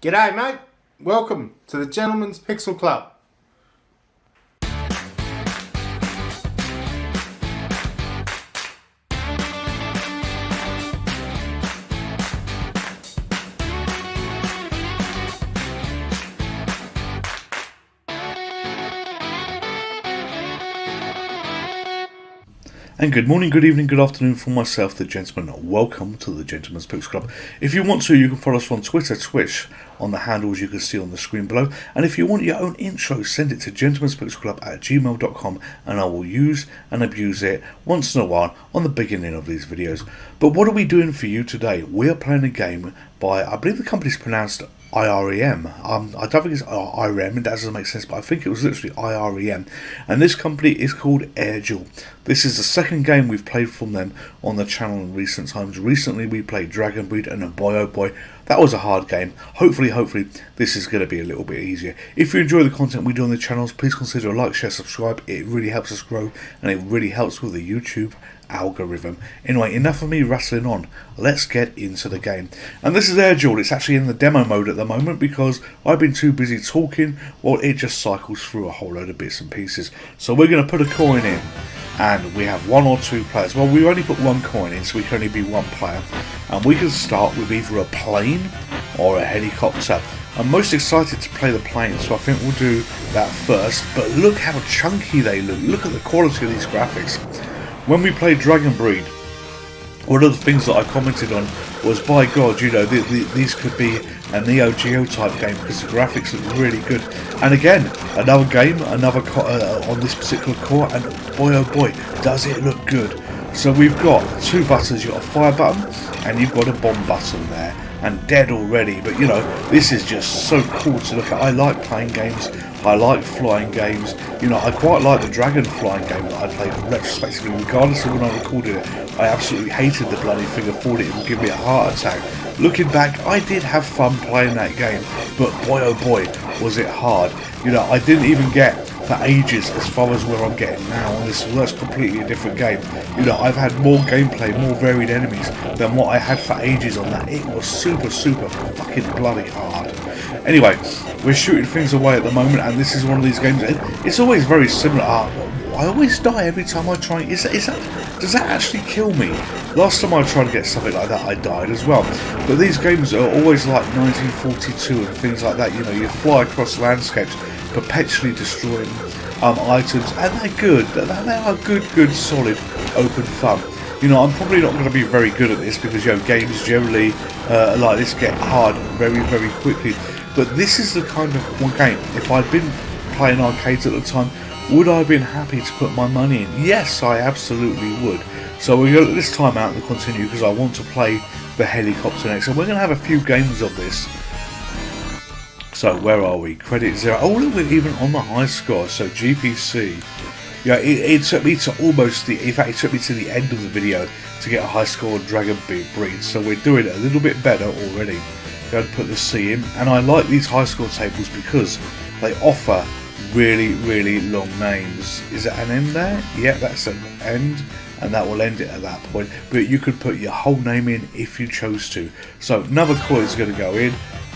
G'day mate, welcome to the Gentleman's Pixel Club. And good morning, good evening, good afternoon from myself, the gentleman. Welcome to the Gentleman's Pixel Club. If you want to, you can follow us on Twitter, Twitch, on the handles you can see on the screen below. And if you want your own intro, send it to gentlemanspixelclub@gmail.com and I will use and abuse it once in a while on the beginning of these videos. But what are we doing for you today? We are playing a game by, I believe the company's pronounced IREM. I don't think it's IREM, it doesn't make sense, but I think it was literally IREM. And this company is called Duel. This is the second game we've played from them on the channel in recent times. Recently we played Dragon Breed, and boy oh boy, that was a hard game. Hopefully this is going to be a little bit easier. If you enjoy the content we do on the channels, please consider a like, share, subscribe. It really helps us grow and it really helps with the YouTube algorithm. Anyway, enough of me rattling on. Let's get into the game. And this is Duel. It's actually in the demo mode at the moment because I've been too busy talking while it just cycles through a whole load of bits and pieces. So we're going to put a coin in and we have one or two players. Well, we only put one coin in, so we can only be one player. And we can start with either a plane or a helicopter. I'm most excited to play the plane, so I think we'll do that first. But look how chunky they look. Look at the quality of these graphics. When we played Dragon Breed, one of the things that I commented on was, by God, you know, these could be a Neo Geo type game because the graphics look really good. And again, another game, another on this particular core, and boy oh boy, does it look good. So we've got two buttons. You've got a fire button and you've got a bomb button there. And dead already, but you know, this is just so cool to look at. I like playing games, I like flying games. You know, I quite like the dragon flying game that I played retrospectively, regardless of when I recorded it. I absolutely hated the bloody thing. I thought it would give me a heart attack. Looking back, I did have fun playing that game, but boy oh boy, was it hard. You know, I didn't even get for ages as far as where I'm getting now on this. Well, that's completely a different game. You know, I've had more gameplay, more varied enemies than what I had for ages on that. It was super fucking bloody hard. Anyway, we're shooting things away at the moment, and this is one of these games. It's always very similar. I always die every time I try. Does that actually kill me? Last time I tried to get something like that, I died as well. But these games are always like 1942 and things like that. You know, you fly across landscapes, perpetually destroying items, and they're good. They are good, solid, open fun. You know, I'm probably not going to be very good at this because, you know, games generally like this get hard very quickly. But this is the kind of one game, if I'd been playing arcades at the time, would I have been happy to put my money in? Yes, I absolutely would. So we're going to let this time out and continue because I want to play the helicopter next. And we're going to have a few games of this. So where are we? Credit 0. Oh, look, we're even on the high score. So GPC. Yeah, it took me to almost in fact, it took me to the end of the video to get a high score on Dragon Breed. So we're doing it a little bit better already. Go and put the C in. And I like these high score tables because they offer really long names. Is it an end there? Yeah, that's an end. And that will end it at that point. But you could put your whole name in if you chose to. So another coin is going to go in.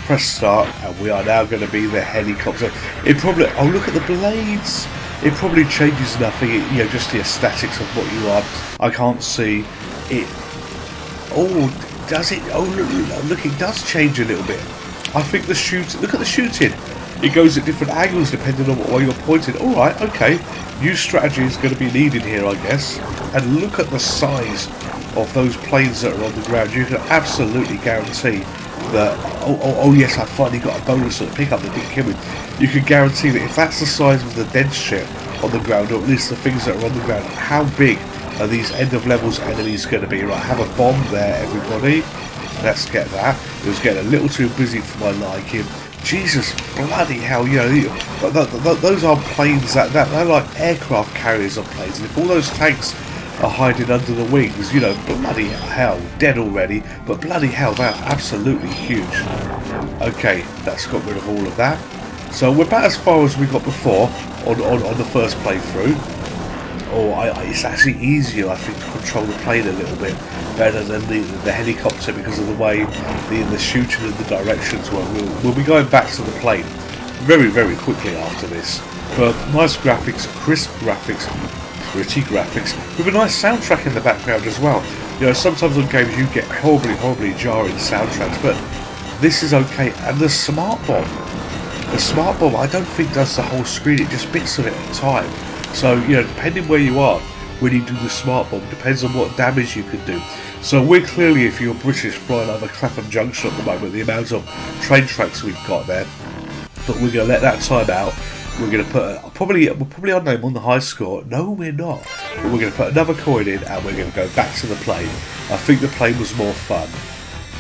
Press start, and we are now going to be the helicopter. It probably, oh look at the blades. It probably changes nothing, you know, just the aesthetics of what you are. I can't see it. Oh, does it? Oh look, it does change a little bit. I think the shoot. Look at the shooting. It goes at different angles depending on what way you're pointed. All right, okay. New strategy is going to be needed here, I guess. And look at the size of those planes that are on the ground. You can absolutely guarantee that, oh yes, I finally got a bonus at the pickup that didn't kill me. You can guarantee that if that's the size of the dead shit on the ground, or at least the things that are on the ground, how big are these end of levels enemies going to be? Right, have a bomb there, everybody. Let's get that. It was getting a little too busy for my liking. Jesus bloody hell, you know, those are planes they're like aircraft carriers on planes, and if all those tanks are hiding under the wings, you know, bloody hell, dead already, but bloody hell, they're absolutely huge. Okay, that's got rid of all of that. So we're about as far as we got before on the first playthrough. it's actually easier, I think, to control the plane a little bit better than the helicopter because of the way the shooting and the directions were. We'll be going back to the plane very, very quickly after this. But nice graphics, crisp graphics, gritty graphics, with a nice soundtrack in the background as well. You know, sometimes on games you get horribly jarring soundtracks, but this is okay. And the smart bomb, I don't think does the whole screen, it just bits of it at a time. So, you know, depending where you are when you do the smart bomb, depends on what damage you can do. So we're clearly, if you're British, flying over Clapham Junction at the moment, the amount of train tracks we've got there. But we're going to let that time out. We're going to put probably our name on the high score. No, we're not. But we're going to put another coin in, and we're going to go back to the plane. I think the plane was more fun.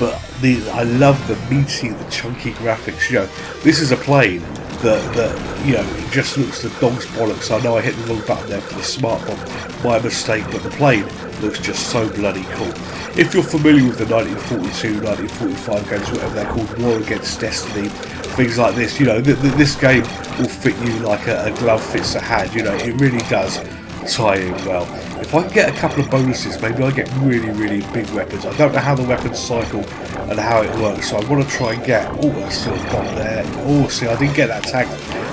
But I love the meaty, the chunky graphics. You know, this is a plane that you know, it just looks the dog's bollocks. I know I hit the wrong button there for the smart bomb, my mistake, but the plane looks just so bloody cool. If you're familiar with the 1942, 1945 games, whatever they're called, War Against Destiny, things like this, you know, this game will fit you like a glove fits a hand. You know, it really does tie in well. If I can get a couple of bonuses, maybe I get really big weapons. I don't know how the weapons cycle and how it works, so I want to try and get, oh, there's still a bomb there. Oh, see, I didn't get that tag.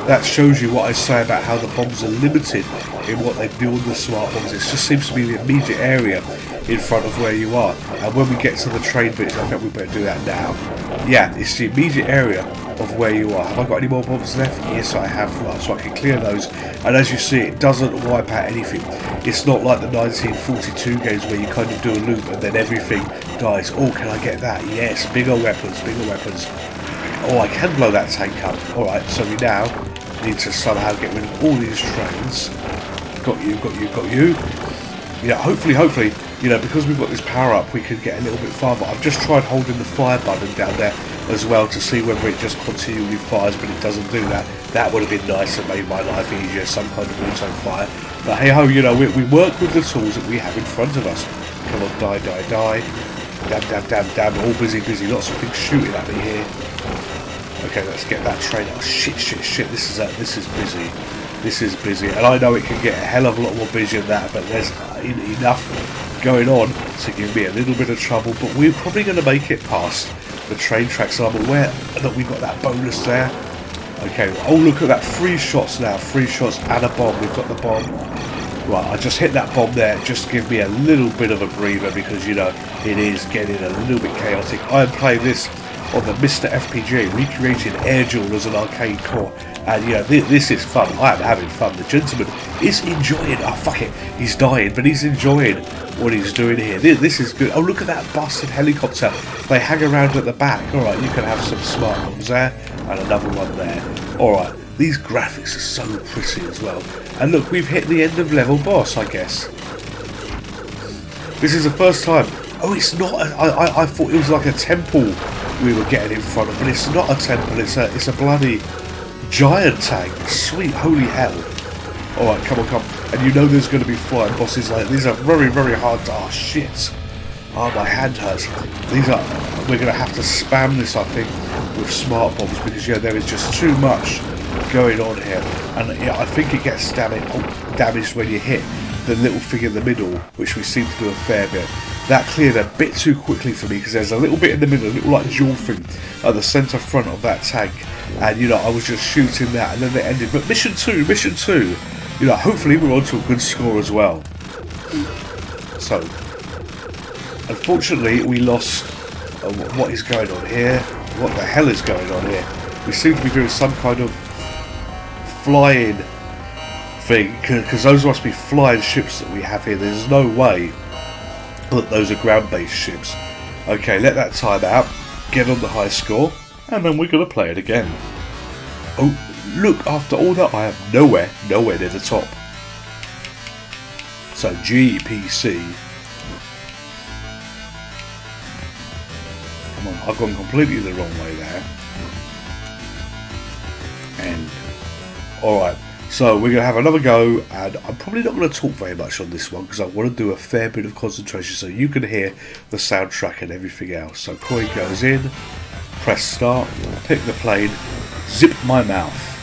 That shows you what I say about how the bombs are limited in what they do on the smart bombs. It just seems to be the immediate area in front of where you are. And when we get to the train bits, I think we better do that now. Yeah, it's the immediate area of where you are. Have I got any more bombs left? Yes, I have. Right, so I can clear those. And as you see, it doesn't wipe out anything. It's not like the 1942 games where you kind of do a loop and then everything dies. Oh, can I get that? Yes, bigger weapons. Oh, I can blow that tank up. Alright, so we now need to somehow get rid of all these trains. Got you. Yeah, hopefully, you know, because we've got this power up, we can get a little bit farther. I've just tried holding the fire button down there as well to see whether it just continually fires, but it doesn't do that. That would have been nice and made my life easier, some kind of auto fire. But hey ho, you know, we work with the tools that we have in front of us. Come on, die. Damn, all busy, lots of things shooting at me here. Okay, let's get that train. Oh, shit, this is busy, and I know it can get a hell of a lot more busy than that, but there's enough going on to give me a little bit of trouble, but we're probably going to make it past the train tracks, and I'm aware that we've got that bonus there. Okay, oh, look at that, 3 shots now, 3 shots and a bomb. We've got the bomb. Right, I just hit that bomb there just to give me a little bit of a breather, because, you know, it is getting a little bit chaotic. I'm playing this on the MiSTer FPGA, recreating Air Duel as an arcade core, and you know, this is fun. I am having fun. The gentleman is enjoying, oh fuck it, he's dying, but he's enjoying what he's doing here. This is good. Oh, look at that busted helicopter. They hang around at the back. Alright, you can have some smart bombs there, and another one there. Alright, these graphics are so pretty as well. And look, we've hit the end of level boss, I guess. This is the first time. Oh, it's not. I thought it was like a temple we were getting in front of, but it's not a temple. It's a bloody giant tank. Sweet holy hell! All right, come on. And you know there's going to be flying bosses like these. Are very hard to. Oh shit! Oh, my hand hurts. We're going to have to spam this, I think, with smart bombs, because yeah, there is just too much going on here, and yeah, I think it gets damaged when you hit the little thing in the middle, which we seem to do a fair bit. That cleared a bit too quickly for me, because there's a little bit in the middle, a little like dual thing at the centre front of that tank, and you know, I was just shooting that, and then it ended. But mission two, you know, hopefully we're on to a good score as well. So, unfortunately, we lost. What is going on here? What the hell is going on here? We seem to be doing some kind of flying thing, because those must be flying ships that we have here. There's no way that those are ground-based ships. Okay, let that time out, get on the high score, and then we're going to play it again. Oh, look, after all that, I am nowhere near the top. So, GPC. Come on, I've gone completely the wrong way there. And, alright. So we're going to have another go, and I'm probably not going to talk very much on this one, because I want to do a fair bit of concentration so you can hear the soundtrack and everything else. So coin goes in, press start, pick the plane, zip my mouth.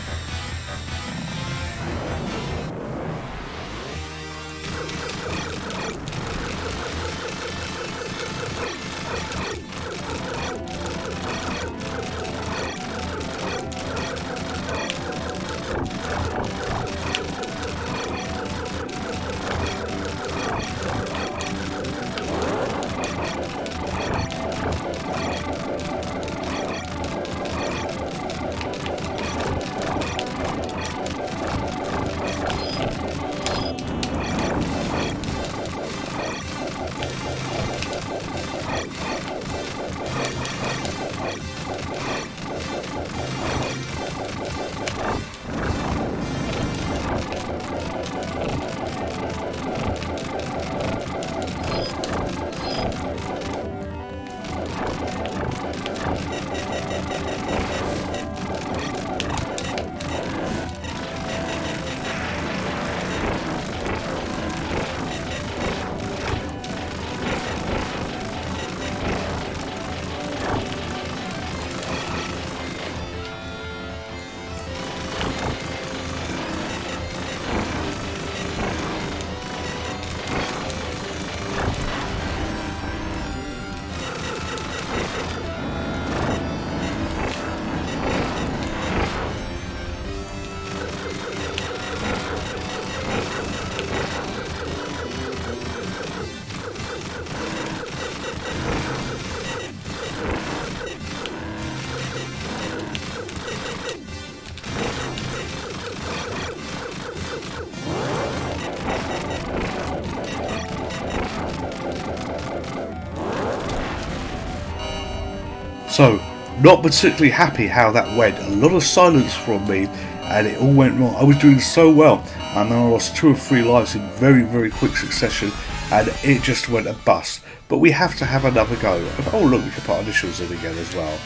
So, not particularly happy how that went. A lot of silence from me, and it all went wrong. I was doing so well, and then I lost 2 or 3 lives in very, very quick succession, and it just went a bust. But we have to have another go. Oh look, we can put initials in again as well.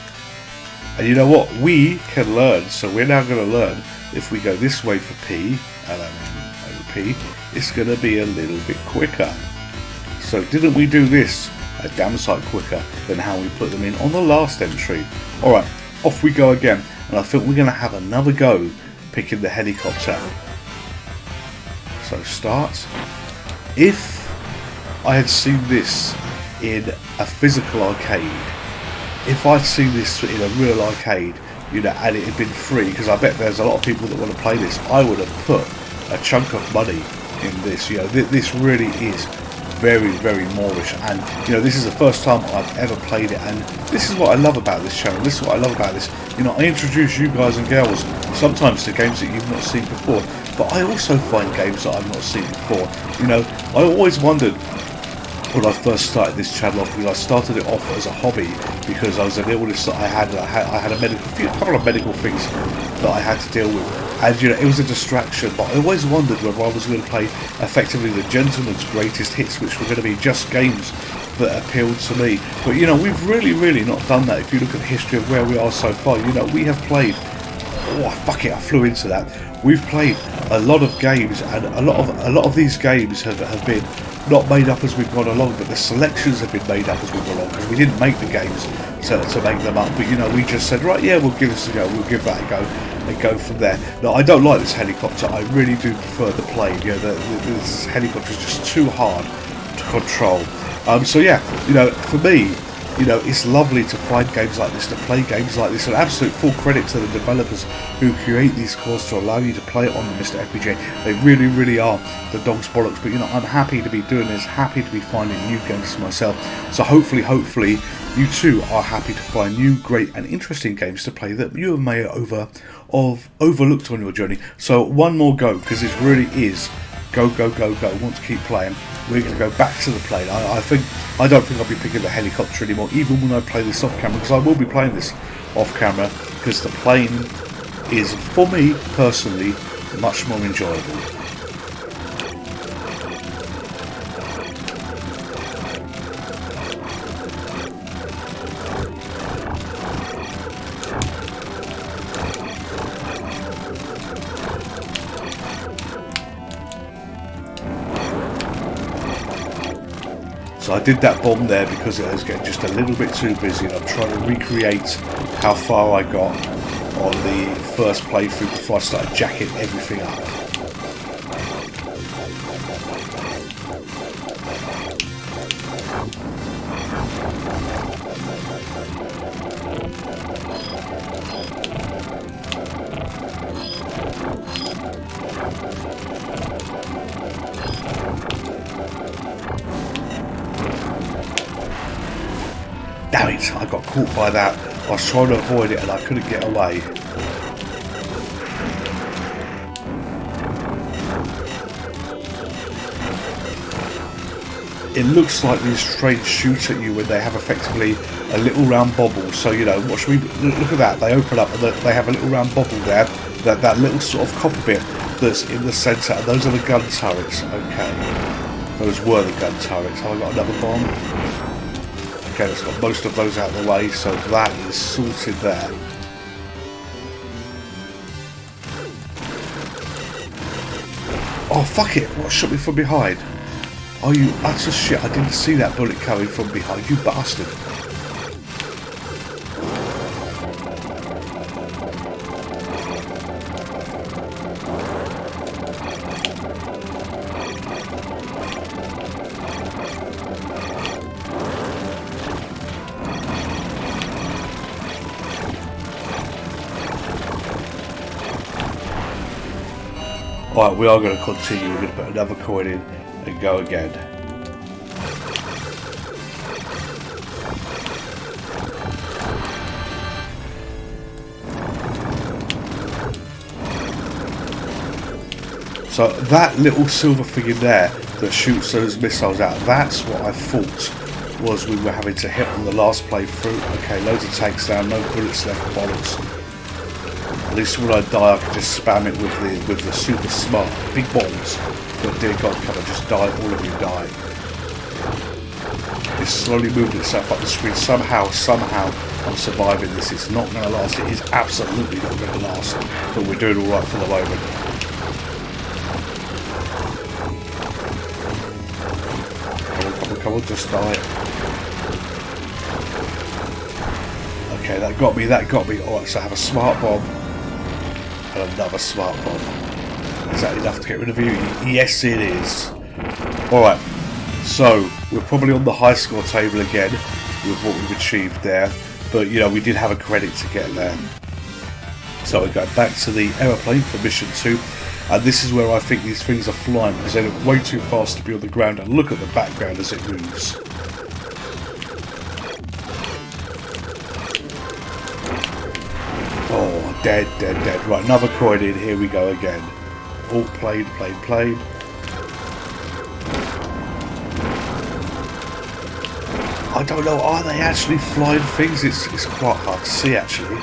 And you know what? We can learn, so we're now going to learn. If we go this way for P, and then over P, it's going to be a little bit quicker. So didn't we do this a damn sight quicker than how we put them in on the last entry? Alright, off we go again, and I think we're going to have another go picking the helicopter. So start. If I had seen this in a physical arcade, if I'd seen this in a real arcade, you know, and it had been free, because I bet there's a lot of people that want to play this, I would have put a chunk of money in this. You know, this really is very, very Moorish, and you know, this is the first time I've ever played it, and this is what I love about this channel. This is what I love about this. You know, I introduce you guys and girls sometimes to games that you've not seen before, but I also find games that I've not seen before. You know, I always wondered when I first started this channel off, because I started it off as a hobby because I was an illness that I had a couple of medical things that I had to deal with, and you know, it was a distraction. But I always wondered whether I was going to play effectively the gentleman's greatest hits, which were going to be just games that appealed to me. But you know, we've really not done that. If you look at the history of where we are so far, you know, we have played, oh fuck it, I flew into that. We've played a lot of games, and a lot of these games have been not made up as we've gone along, but the selections have been made up as we've gone along, because we didn't make the games to make them up. But you know, we just said, right, yeah, we'll give this a go, we'll give that a go, and go from there. Now, I don't like this helicopter. I really do prefer the plane. You know, this helicopter is just too hard to control. So yeah, you know, for me, you know, it's lovely to find games like this, to play games like this, and absolute full credit to the developers who create these cores to allow you to play it on the MiSTer FPGA. They really are the dog's bollocks. But you know, I'm happy to be doing this, happy to be finding new games for myself. So hopefully you too are happy to find new, great and interesting games to play that you may have overlooked on your journey. So one more go, because this really is go, want to keep playing. We're going to go back to the plane. I don't think I'll be picking the helicopter anymore, even when I play this off camera, because I will be playing this off camera, because the plane is, for me personally, much more enjoyable. So I did that bomb there because it was getting just a little bit too busy, and I'm trying to recreate how far I got on the first playthrough before I started jacking everything up. Damn it, I got caught by that. I was trying to avoid it and I couldn't get away. It looks like these trains shoot at you when they have effectively a little round bobble. So, you know, what should we look at that? They open up and they have a little round bobble there. That little sort of copper bit that's in the centre, and those are the gun turrets. Okay. Those were the gun turrets. Have I got another bomb? Okay, let's got most of those out of the way, so that is sorted there. Oh, fuck it! What shot me from behind? Oh, you utter shit, I didn't see that bullet coming from behind, you bastard. Alright, we are going to continue. We're going to put another coin in and go again. So that little silver thing in there that shoots those missiles out, that's what I thought was we were having to hit on the last playthrough. Okay, loads of tanks down, no bullets left, bollocks. At least when I die I can just spam it with the super smart big bombs. But dear God, can I just die? All of you die. It's slowly moving itself up the screen. Somehow I'm surviving this. It's not going to last. It is absolutely not going to last. But we're doing alright for the moment. Come on, just die. Okay, that got me. Alright, so I have a smart bomb. And another smart bomb. Is that enough to get rid of you? Yes, it is. Alright. So, we're probably on the high score table again with what we've achieved there, but you know, we did have a credit to get there. So we go back to the aeroplane for mission 2, and this is where I think these things are flying because they look way too fast to be on the ground, and look at the background as it moves. Oh, dead. Right, another coin in, here we go again. All plane. I don't know, are they actually flying things? It's quite hard to see actually.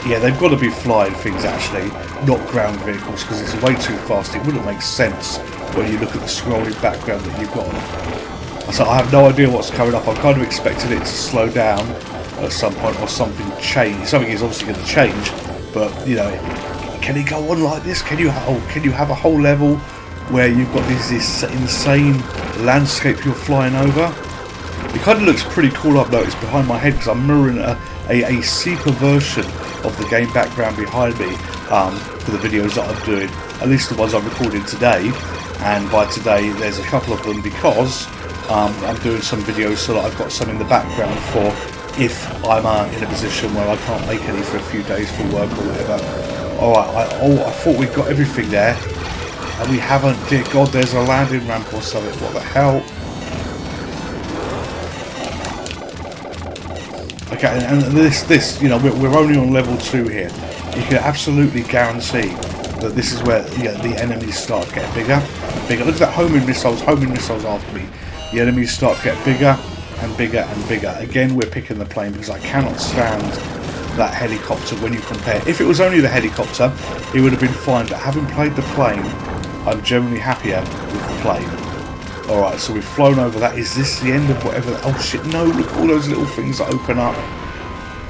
Yeah, they've got to be flying things actually, not ground vehicles, because it's way too fast. It wouldn't make sense when you look at the scrolling background that you've got. So I have no idea what's coming up. I'm kind of expecting it to slow down at some point or something change. Something is obviously going to change, but you know, can it go on like this? Can you have a whole level where you've got this insane landscape you're flying over? It kind of looks pretty cool, I've noticed, behind my head, because I'm mirroring a sepia version of the game background behind me for the videos that I'm doing, at least the ones I'm recording today. And by today there's a couple of them because I'm doing some videos so that I've got some in the background for if I'm in a position where I can't make any for a few days for work or whatever. Alright, I thought we'd got everything there. And we haven't. Dear God, there's a landing ramp or something. What the hell? Okay, and this, you know, we're only on level 2 here. You can absolutely guarantee that this is where the enemies start to get bigger and bigger. Look at that homing missiles after me. The enemies start to get bigger and bigger and bigger. Again, we're picking the plane because I cannot stand that helicopter when you compare. If it was only the helicopter, it would have been fine, but having played the plane, I'm generally happier with the plane. Alright, so we've flown over that. Is this the end of whatever? Oh shit, no, look at all those little things that open up.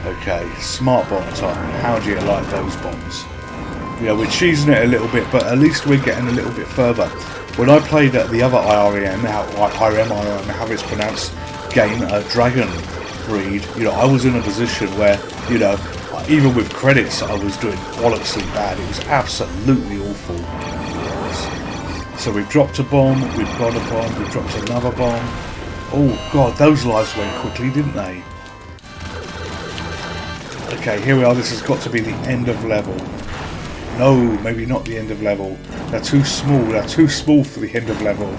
Okay, smart bomb time. How do you like those bombs? You know, we're cheesing it a little bit, but at least we're getting a little bit further. When I played at the other IRM, how it's pronounced, game, Dragon Breed, you know, I was in a position where, you know, even with credits, I was doing bollocksly bad. It was absolutely awful. So we've dropped a bomb, we've got a bomb, we've dropped another bomb. Oh God, those lives went quickly, didn't they? Okay, here we are. This has got to be the end of level. No, maybe not the end of level. They're too small. They're too small for the end of level.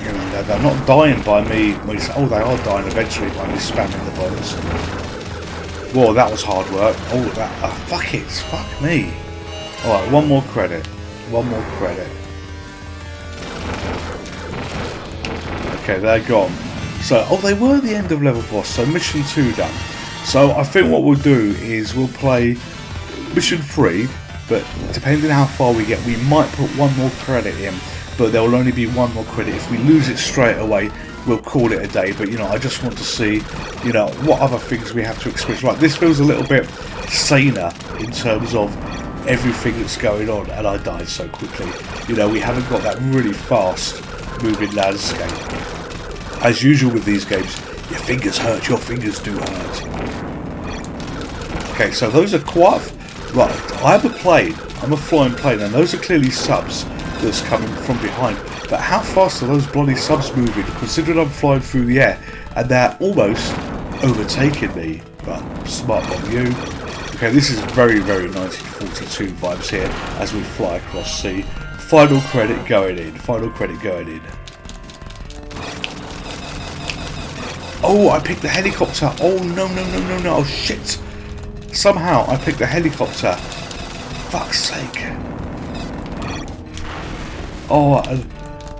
You know, they're not dying by me. Oh, they are dying eventually by me spamming the bombs. Whoa, that was hard work. Oh, that. Fuck it. Fuck me. Alright, one more credit. Okay, they're gone. So, oh, they were the end of level boss. So, mission 2 done. So, I think what we'll do is we'll play mission 3, but depending on how far we get, we might put one more credit in, but there will only be one more credit. If we lose it straight away, we'll call it a day. But, you know, I just want to see, you know, what other things we have to experience. Right, this feels a little bit saner in terms of everything that's going on, and I died so quickly. You know, we haven't got that really fast moving landscape. As usual with these games, your fingers hurt, your fingers do hurt. Okay, so those are quite... Right, I have a plane, I'm a flying plane, and those are clearly subs that's coming from behind. But how fast are those bloody subs moving, considering I'm flying through the air, and they're almost overtaking me? Right, smart bomb you. Okay, this is very, very 1942 vibes here as we fly across sea. Final credit going in. Oh, I picked the helicopter. Oh, no. Oh, shit. Somehow I picked the helicopter. Fuck's sake. Oh,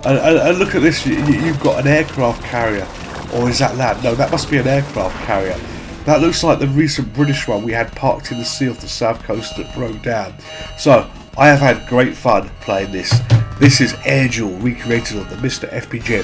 And look at this, you've got an aircraft carrier. Or is that that? No, that must be an aircraft carrier. That looks like the recent British one we had parked in the sea off the south coast that broke down. So, I have had great fun playing this. This is Air Duel, recreated on the MiSTer FPGA.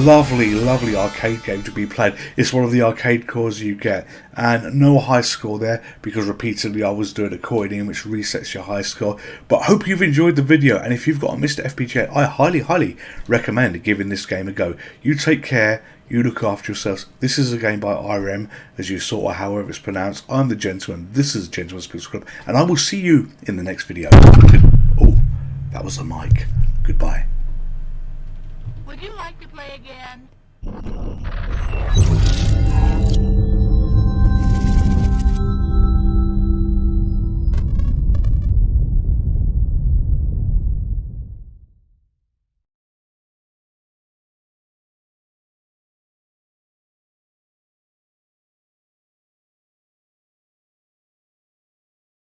Lovely, lovely arcade game to be played. It's one of the arcade cores you get, and no high score there because repeatedly I was doing a coining which resets your high score. But hope you've enjoyed the video, and if you've got a MiSTer FPGA, I highly recommend giving this game a go. You take care, you look after yourselves. This is a game by IRM, as you saw, or however it's pronounced. I'm the Gentleman, this is the Gentleman's Pixel Club, and I will see you in the next video. Oh, that was a mic. Goodbye. Would you like to play again?